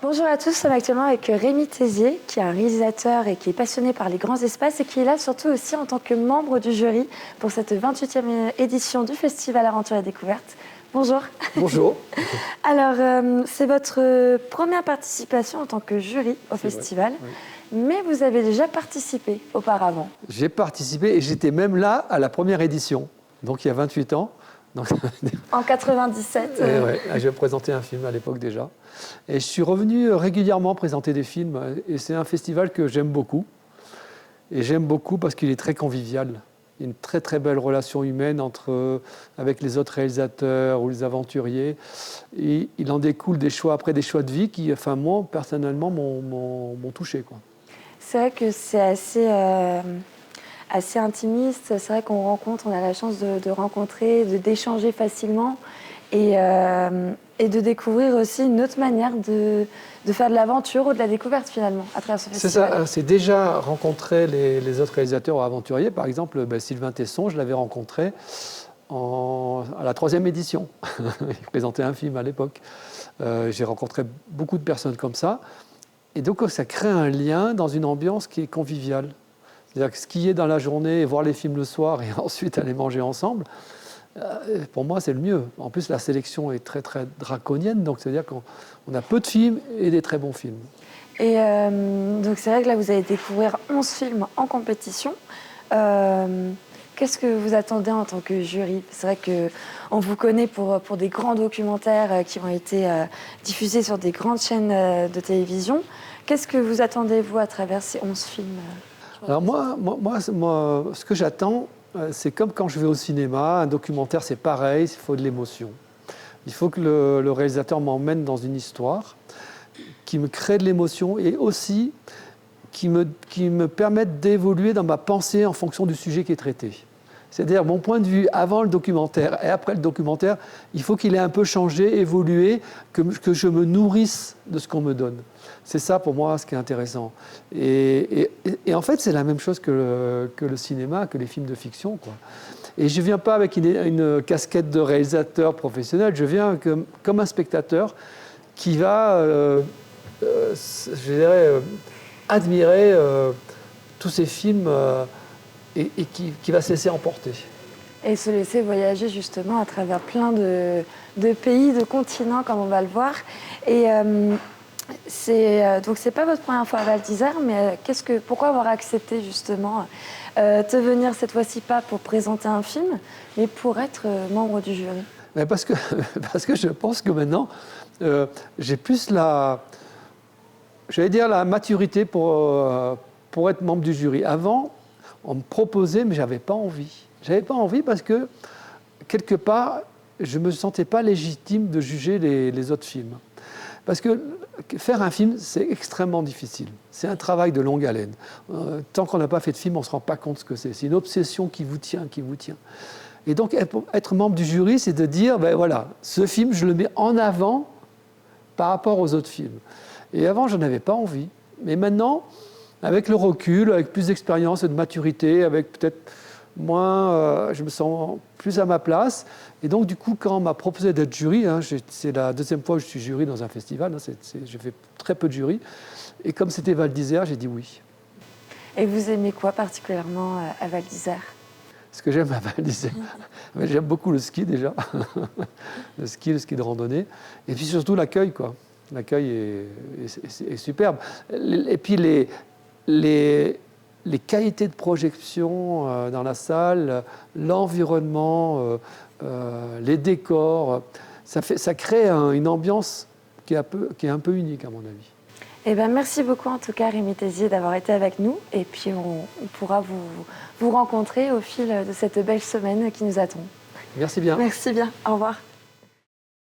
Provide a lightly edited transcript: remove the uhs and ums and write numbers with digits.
Bonjour à tous, nous sommes actuellement avec Rémi Tézier, qui est un réalisateur et qui est passionné par les grands espaces et qui est là surtout aussi en tant que membre du jury pour cette 28e édition du Festival Aventure et Découverte. Bonjour. Bonjour. Alors, c'est votre première participation en tant que jury au festival, oui. Mais vous avez déjà participé auparavant. J'ai participé et j'étais même là à la première édition, donc il y a 28 ans. Donc... En 97. Ouais, j'ai présenté un film à l'époque déjà. Et je suis revenu régulièrement présenter des films. Et c'est un festival que j'aime beaucoup. Et j'aime beaucoup parce qu'il est très convivial. Il y a une très très belle relation humaine avec les autres réalisateurs ou les aventuriers. Et il en découle des choix, après des choix de vie qui, enfin, moi, personnellement, m'ont touché, quoi. C'est vrai que c'est assez intimiste. C'est vrai qu'on on a la chance de rencontrer, d'échanger facilement et de découvrir aussi une autre manière de faire de l'aventure ou de la découverte finalement à travers ce festival. C'est ça, c'est déjà rencontrer les autres réalisateurs ou aventuriers. Par exemple, Sylvain Tesson, je l'avais rencontré à la 3e édition. Il présentait un film à l'époque. J'ai rencontré beaucoup de personnes comme ça. Et donc, ça crée un lien dans une ambiance qui est conviviale. C'est-à-dire que skier dans la journée, voir les films le soir et ensuite aller manger ensemble, pour moi, c'est le mieux. En plus, la sélection est très, très draconienne. Donc, c'est-à-dire qu'on a peu de films et des très bons films. Et donc, c'est vrai que là, vous allez découvrir 11 films en compétition. Qu'est-ce que vous attendez en tant que jury? C'est vrai qu'on vous connaît pour des grands documentaires qui ont été diffusés sur des grandes chaînes de télévision. Qu'est-ce que vous attendez, vous, à travers ces 11 films? Alors moi, ce que j'attends, c'est comme quand je vais au cinéma. Un documentaire, c'est pareil, il faut de l'émotion. Il faut que le réalisateur m'emmène dans une histoire qui me crée de l'émotion et aussi qui me permette d'évoluer dans ma pensée en fonction du sujet qui est traité. C'est-à-dire, mon point de vue avant le documentaire et après le documentaire, il faut qu'il ait un peu changé, évolué, que je me nourrisse de ce qu'on me donne. C'est ça, pour moi, ce qui est intéressant. Et en fait, c'est la même chose que le cinéma, que les films de fiction, quoi. Et je ne viens pas avec une casquette de réalisateur professionnel, je viens comme un spectateur qui va, je dirais, admirer tous ces films et qui va se laisser emporter. Et se laisser voyager justement à travers plein de pays, de continents, comme on va le voir. Et donc c'est pas votre première fois à Val d'Isère, mais pourquoi avoir accepté justement de venir cette fois-ci pas pour présenter un film, mais pour être membre du jury? Parce que je pense que maintenant, j'ai plus la maturité pour être membre du jury. Avant, on me proposait, mais je n'avais pas envie. Je n'avais pas envie parce que, quelque part, je ne me sentais pas légitime de juger les autres films. Parce que faire un film, c'est extrêmement difficile. C'est un travail de longue haleine. Tant qu'on n'a pas fait de film, on ne se rend pas compte ce que c'est. C'est une obsession qui vous tient, qui vous tient. Et donc, être membre du jury, c'est de dire, ben voilà, ce film, je le mets en avant par rapport aux autres films. Et avant, je n'avais pas envie. Mais maintenant, avec le recul, avec plus d'expérience et de maturité, avec peut-être moins, je me sens plus à ma place. Et donc, du coup, quand on m'a proposé d'être jury, c'est la 2e fois que je suis jury dans un festival, j'ai fait très peu de jury. Et comme c'était Val d'Isère, j'ai dit oui. Et vous aimez quoi particulièrement à Val d'Isère? Ce que j'aime à Val d'Isère, j'aime beaucoup le ski déjà, le ski de randonnée, et puis surtout l'accueil, quoi. L'accueil est superbe. Et puis les qualités de projection dans la salle, l'environnement, les décors, ça crée une ambiance qui est un peu unique à mon avis. Eh ben, merci beaucoup en tout cas Rémi Tézier d'avoir été avec nous et puis on pourra vous rencontrer au fil de cette belle semaine qui nous attend. Merci bien. Merci bien, au revoir.